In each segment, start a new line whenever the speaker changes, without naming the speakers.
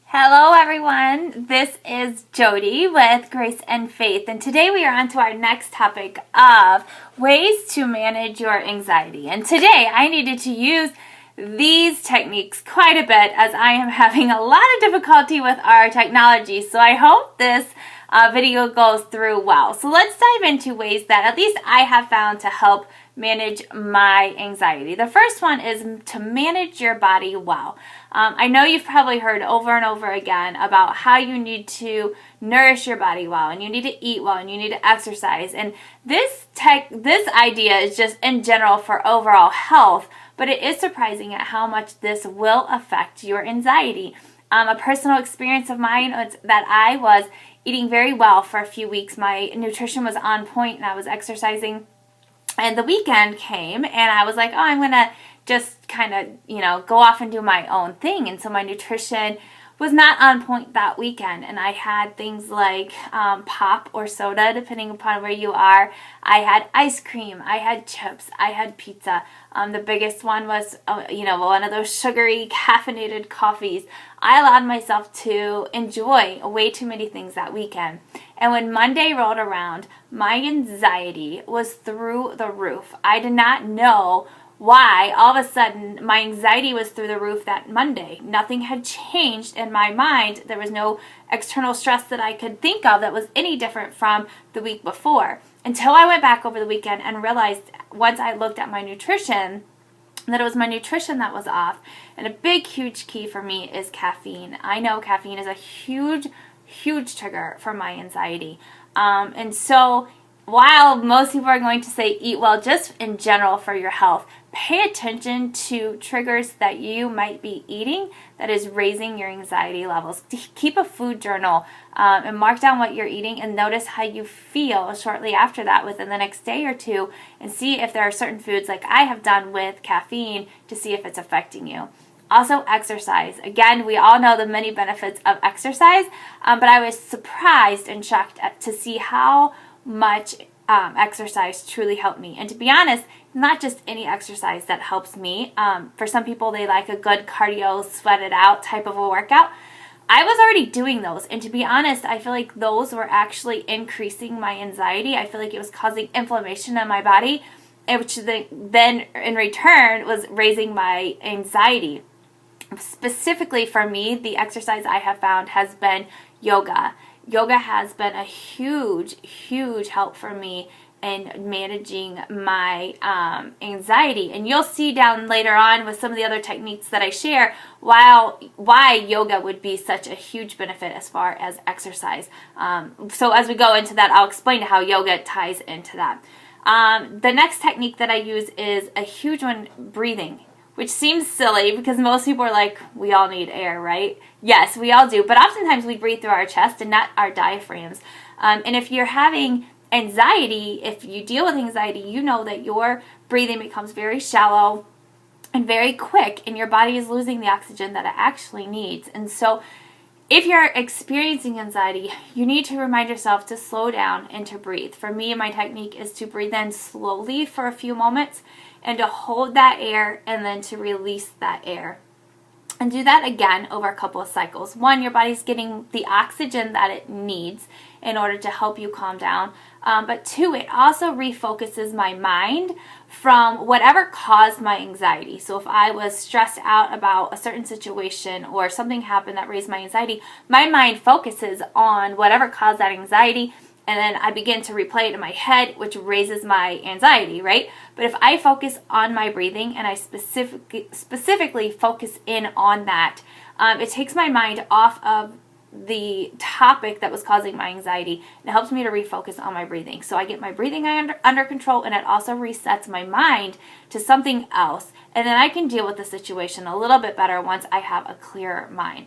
Hello everyone, this is Jody with Grace and Faith, and today we are on to our next topic of ways to manage your anxiety. And today I needed to use these techniques quite a bit as I am having a lot of difficulty with our technology, so I hope this video goes through well. So let's dive into ways that at least I have found to help manage my anxiety. The first one is to manage your body well. I know you've probably heard over and over again about how you need to nourish your body well, and you need to eat well, and you need to exercise. And this idea is just in general for overall health, but it is surprising at how much this will affect your anxiety. A personal experience of mine was that I was eating very well for a few weeks. My nutrition was on point and I was exercising. And the weekend came and I was like, oh, I'm going to just kind of, go off and do my own thing. And so my nutrition was not on point that weekend. And I had things like pop or soda, depending upon where you are. I had ice cream. I had chips. I had pizza. The biggest one was, one of those sugary, caffeinated coffees. I allowed myself to enjoy way too many things that weekend. And when Monday rolled around, my anxiety was through the roof. I did not know why all of a sudden my anxiety was through the roof that Monday. Nothing had changed in my mind. There was no external stress that I could think of that was any different from the week before. Until I went back over the weekend and realized once I looked at my nutrition that it was my nutrition that was off. And a big, huge key for me is caffeine. I know caffeine is a huge trigger for my anxiety. And so while most people are going to say eat well just in general for your health, pay attention to triggers that you might be eating that is raising your anxiety levels. Keep a food journal and mark down what you're eating and notice how you feel shortly after that within the next day or two, and see if there are certain foods like I have done with caffeine to see if it's affecting you. Also, exercise. Again, we all know the many benefits of exercise, but I was surprised and shocked to see how much exercise truly helped me. And to be honest, not just any exercise that helps me. For some people, they like a good cardio, sweat it out type of a workout. I was already doing those, and to be honest, I feel like those were actually increasing my anxiety. I feel like it was causing inflammation in my body, which then in return was raising my anxiety. Specifically for me, the exercise I have found has been yoga. Yoga has been a huge help for me in managing my anxiety. And you'll see down later on with some of the other techniques that I share why yoga would be such a huge benefit as far as exercise. So as we go into that, I'll explain how yoga ties into that. The next technique that I use is a huge one, breathing, which seems silly because most people are like, we all need air, right? Yes, we all do, but oftentimes we breathe through our chest and not our diaphragms. And if you're having anxiety, if you deal with anxiety, you know that your breathing becomes very shallow and very quick, and your body is losing the oxygen that it actually needs. And so if you're experiencing anxiety, you need to remind yourself to slow down and to breathe. For me, my technique is to breathe in slowly for a few moments and to hold that air and then to release that air. And do that again over a couple of cycles. One, your body's getting the oxygen that it needs in order to help you calm down. But two, it also refocuses my mind from whatever caused my anxiety. So if I was stressed out about a certain situation or something happened that raised my anxiety, my mind focuses on whatever caused that anxiety, and then I begin to replay it in my head, which raises my anxiety, right? But if I focus on my breathing and I specifically focus in on that, it takes my mind off of the topic that was causing my anxiety. It helps me to refocus on my breathing. So I get my breathing under control, and it also resets my mind to something else. And then I can deal with the situation a little bit better once I have a clearer mind.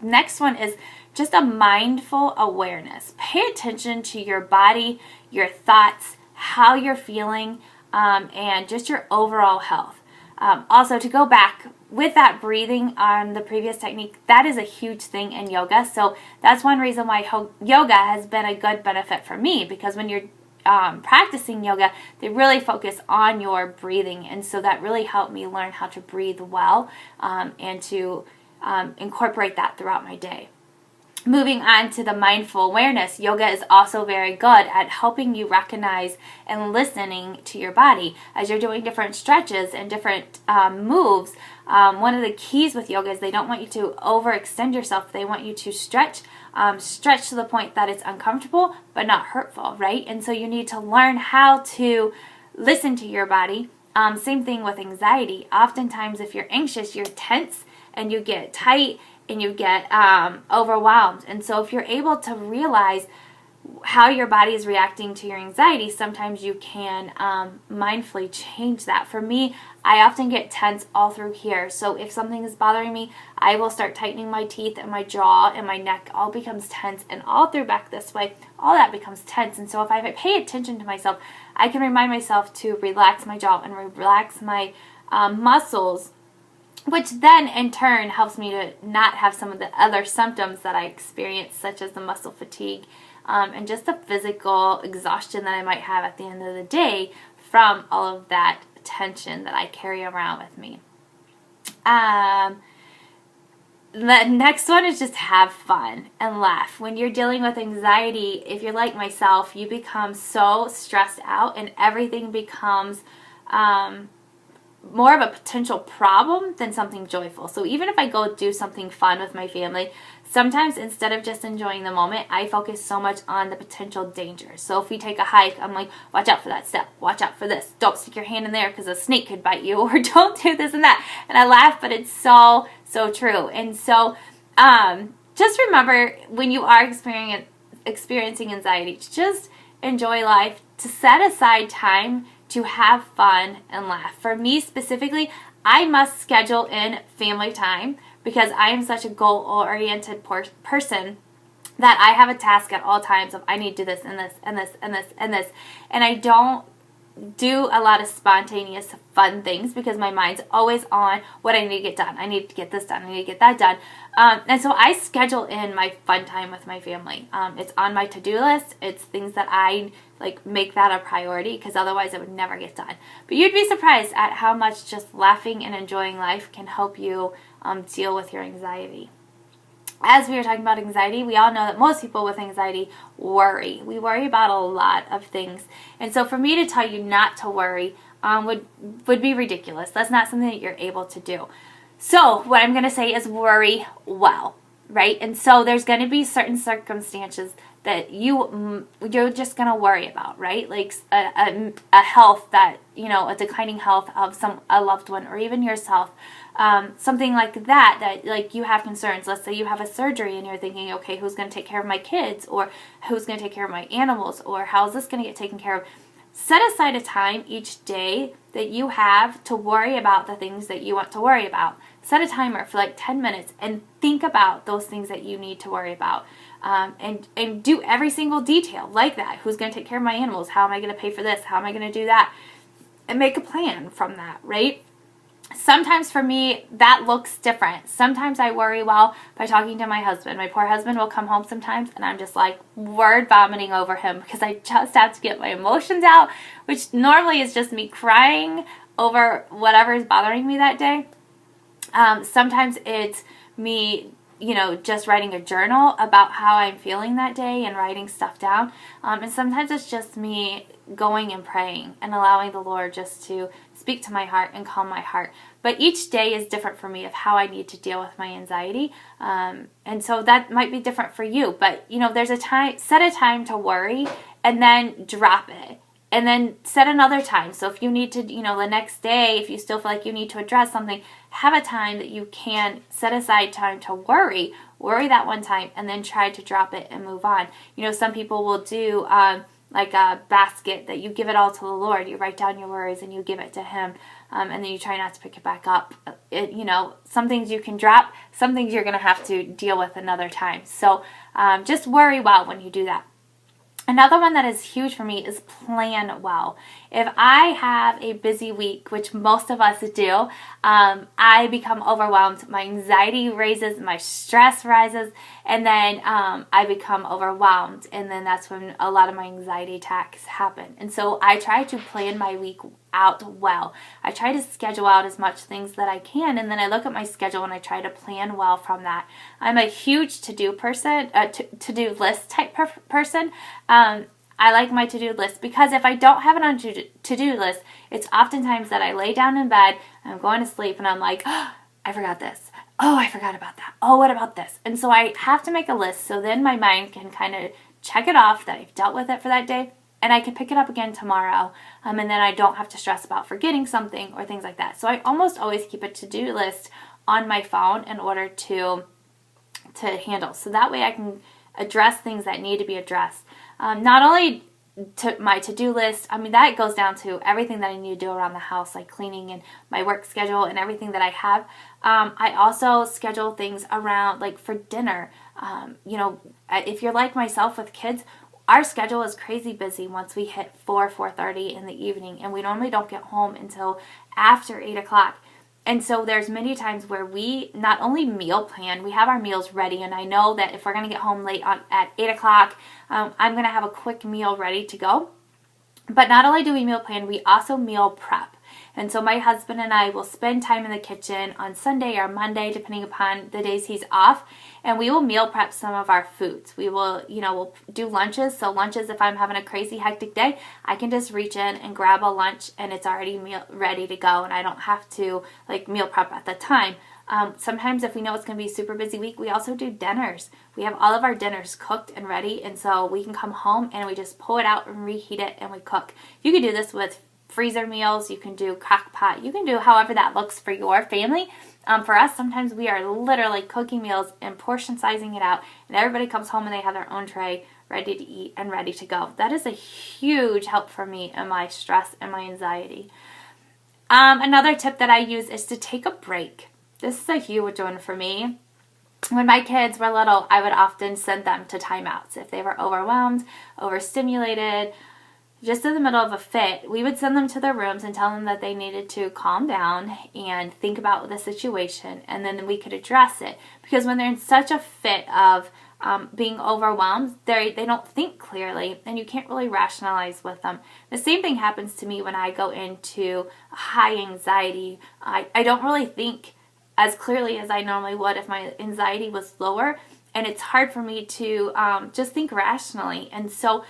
Next one is just a mindful awareness. Pay attention to your body, your thoughts, how you're feeling, and just your overall health. Also, to go back with that breathing on the previous technique, that is a huge thing in yoga. So that's one reason why yoga has been a good benefit for me, because when you're practicing yoga, they really focus on your breathing. And so that really helped me learn how to breathe well and to incorporate that throughout my day. Moving on to the mindful awareness, yoga is also very good at helping you recognize and listening to your body as you're doing different stretches and different moves. One of the keys with yoga is they don't want you to overextend yourself. They want you to stretch to the point that it's uncomfortable but not hurtful, right? And so you need to learn how to listen to your body. Same thing with anxiety. Oftentimes if you're anxious, you're tense and you get tight and you get overwhelmed. And so if you're able to realize how your body is reacting to your anxiety, sometimes you can mindfully change that. For me, I often get tense all through here. So if something is bothering me, I will start tightening my teeth and my jaw and my neck all becomes tense, and all through back this way, all that becomes tense. And so if I pay attention to myself, I can remind myself to relax my jaw and relax my muscles, which then in turn helps me to not have some of the other symptoms that I experience, such as the muscle fatigue and just the physical exhaustion that I might have at the end of the day from all of that tension that I carry around with me. The next one is just have fun and laugh. When you're dealing with anxiety, if you're like myself, you become so stressed out and everything becomes more of a potential problem than something joyful. So even if I go do something fun with my family, sometimes instead of just enjoying the moment, I focus so much on the potential dangers. So if we take a hike, I'm like, watch out for that step, watch out for this, don't stick your hand in there because a snake could bite you, or don't do this and that. And I laugh, but it's so true. And so just remember, when you are experiencing anxiety, to just enjoy life, to set aside time to have fun and laugh. For me specifically, I must schedule in family time because I am such a goal-oriented person that I have a task at all times of I need to do this and this and this and this and this. And I don't do a lot of spontaneous fun things because my mind's always on what I need to get done. I need to get this done. I need to get that done. And so I schedule in my fun time with my family. It's on my to-do list. It's things that I make that a priority because otherwise it would never get done. But you'd be surprised at how much just laughing and enjoying life can help you deal with your anxiety. As we were talking about anxiety, we all know that most people with anxiety worry. We worry about a lot of things. And so for me to tell you not to worry would be ridiculous. That's not something that you're able to do. So what I'm going to say is worry well, right? And so there's going to be certain circumstances that you're just going to worry about, right? Like a health that, a declining health of a loved one or even yourself. Something like that you have concerns. Let's say you have a surgery and you're thinking, okay, who's going to take care of my kids, or who's going to take care of my animals, or how is this going to get taken care of? Set aside a time each day that you have to worry about the things that you want to worry about. Set a timer for 10 minutes and think about those things that you need to worry about. And do every single detail like that. Who's going to take care of my animals? How am I going to pay for this? How am I going to do that? And make a plan from that, right? Sometimes for me, that looks different. Sometimes I worry well by talking to my husband. My poor husband will come home sometimes and I'm just word vomiting over him because I just have to get my emotions out, which normally is just me crying over whatever is bothering me that day. Sometimes it's me, just writing a journal about how I'm feeling that day and writing stuff down. And sometimes it's just me going and praying and allowing the Lord just to speak to my heart and calm my heart. But each day is different for me of how I need to deal with my anxiety. And so that might be different for you. But, there's set a time to worry and then drop it. And then set another time. So if you need to, the next day, if you still feel like you need to address something, have a time that you can set aside time to worry that one time, and then try to drop it and move on. Some people will do a basket that you give it all to the Lord. You write down your worries and you give it to Him, and then you try not to pick it back up. Some things you can drop, some things you're going to have to deal with another time. So just worry well when you do that. Another one that is huge for me is plan well. If I have a busy week, which most of us do, I become overwhelmed. My anxiety raises, my stress rises, and then I become overwhelmed. And then that's when a lot of my anxiety attacks happen. And so I try to plan my week out well. I try to schedule out as much things that I can, and then I look at my schedule and I try to plan well from that. I'm a huge to-do person, to-do list type person. I like my to-do list because if I don't have it on to-do list, it's oftentimes that I lay down in bed, I'm going to sleep, and I'm like, oh, I forgot this. Oh, I forgot about that. Oh, what about this? And so I have to make a list so then my mind can kind of check it off that I've dealt with it for that day, and I can pick it up again tomorrow, and then I don't have to stress about forgetting something or things like that. So I almost always keep a to-do list on my phone in order to handle. So that way I can address things that need to be addressed. Not only to my to-do list, I mean, that goes down to everything that I need to do around the house, like cleaning and my work schedule and everything that I have. I also schedule things around, like for dinner. If you're like myself with kids, our schedule is crazy busy once we hit 4:30 in the evening, and we normally don't get home until after 8 o'clock. And so there's many times where we not only meal plan, we have our meals ready, and I know that if we're going to get home late at 8 o'clock, I'm going to have a quick meal ready to go. But not only do we meal plan, we also meal prep. And so my husband and I will spend time in the kitchen on Sunday or Monday, depending upon the days he's off, and we will meal prep some of our foods. We will, we'll do lunches. So lunches, if I'm having a crazy hectic day, I can just reach in and grab a lunch and it's already ready to go, and I don't have to meal prep at the time. Sometimes if we know it's going to be a super busy week, we also do dinners. We have all of our dinners cooked and ready, and so we can come home and we just pull it out and reheat it and we cook. You can do this with freezer meals, you can do crock pot, you can do however that looks for your family. For us, sometimes we are literally cooking meals and portion sizing it out, and everybody comes home and they have their own tray ready to eat and ready to go. That is a huge help for me in my stress and my anxiety. Another tip that I use is to take a break. This is a huge one for me. When my kids were little, I would often send them to timeouts. If they were overwhelmed, overstimulated, just in the middle of a fit, we would send them to their rooms and tell them that they needed to calm down and think about the situation, and then we could address it. Because when they're in such a fit of being overwhelmed, they don't think clearly, and you can't really rationalize with them. The same thing happens to me when I go into high anxiety. I don't really think as clearly as I normally would if my anxiety was lower, and it's hard for me to just think rationally. And so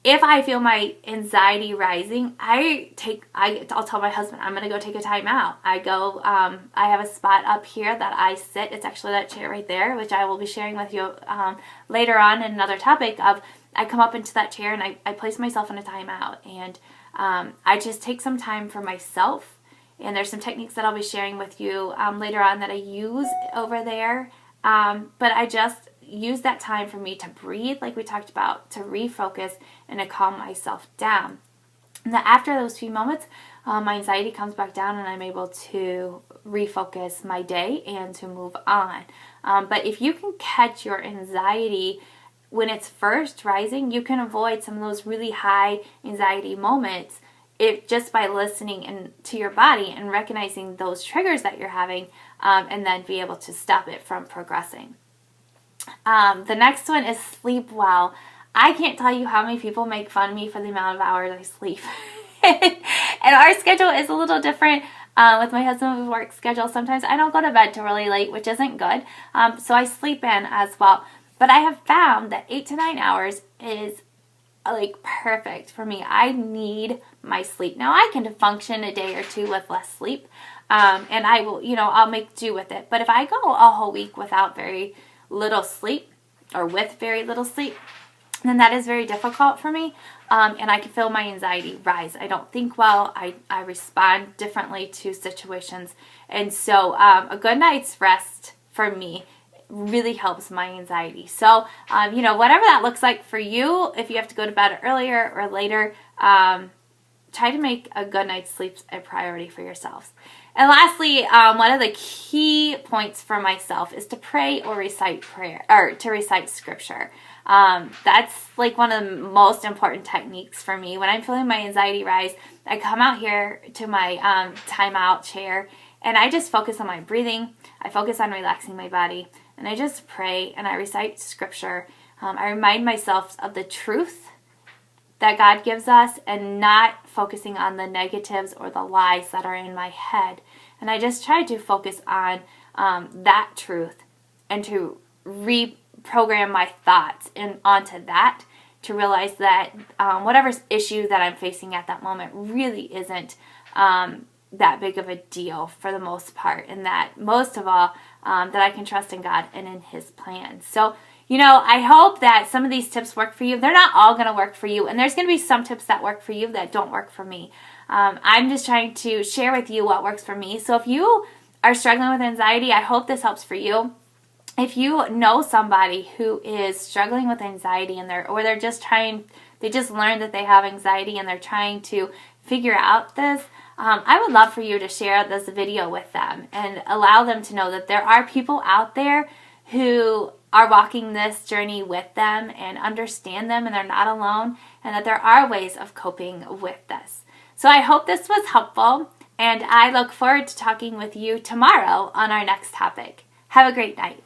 if I feel my anxiety rising, I'll tell my husband, I'm going to go take a time out. I have a spot up here that I sit. It's actually that chair right there, which I will be sharing with you later on in another topic of, I come up into that chair and I place myself in a timeout, and I just take some time for myself. And there's some techniques that I'll be sharing with you later on that I use over there. But I just use that time for me to breathe, like we talked about, to refocus and to calm myself down. And then after those few moments, my anxiety comes back down and I'm able to refocus my day and to move on. But if you can catch your anxiety when it's first rising, you can avoid some of those really high anxiety moments just by listening to your body and recognizing those triggers that you're having, and then be able to stop it from progressing. The next one is sleep well. I can't tell you how many people make fun of me for the amount of hours I sleep. And our schedule is a little different with my husband's work schedule. Sometimes I don't go to bed till really late, which isn't good. So I sleep in as well. But I have found that 8 to 9 hours is perfect for me. I need my sleep. Now I can function a day or two with less sleep, and I will, I'll make do with it. But if I go a whole week without very little sleep, or with very little sleep, then that is very difficult for me, and I can feel my anxiety rise. I don't think well. I respond differently to situations, and so a good night's rest for me really helps my anxiety. So, whatever that looks like for you, if you have to go to bed earlier or later, try to make a good night's sleep a priority for yourselves. And lastly, one of the key points for myself is to pray or recite prayer, or to recite scripture. That's one of the most important techniques for me. When I'm feeling my anxiety rise, I come out here to my timeout chair, and I just focus on my breathing. I focus on relaxing my body, and I just pray and I recite scripture. I remind myself of the truth that God gives us and not focusing on the negatives or the lies that are in my head. And I just try to focus on that truth and to reprogram my thoughts onto that, to realize that whatever issue that I'm facing at that moment really isn't that big of a deal for the most part, and that most of all, that I can trust in God and in His plan. So, I hope that some of these tips work for you. They're not all going to work for you, and there's going to be some tips that work for you that don't work for me. I'm just trying to share with you what works for me. So if you are struggling with anxiety, I hope this helps for you. If you know somebody who is struggling with anxiety and they just learned that they have anxiety and they're trying to figure out this, I would love for you to share this video with them and allow them to know that there are people out there who are walking this journey with them and understand them, and they're not alone, and that there are ways of coping with this. So I hope this was helpful, and I look forward to talking with you tomorrow on our next topic. Have a great night.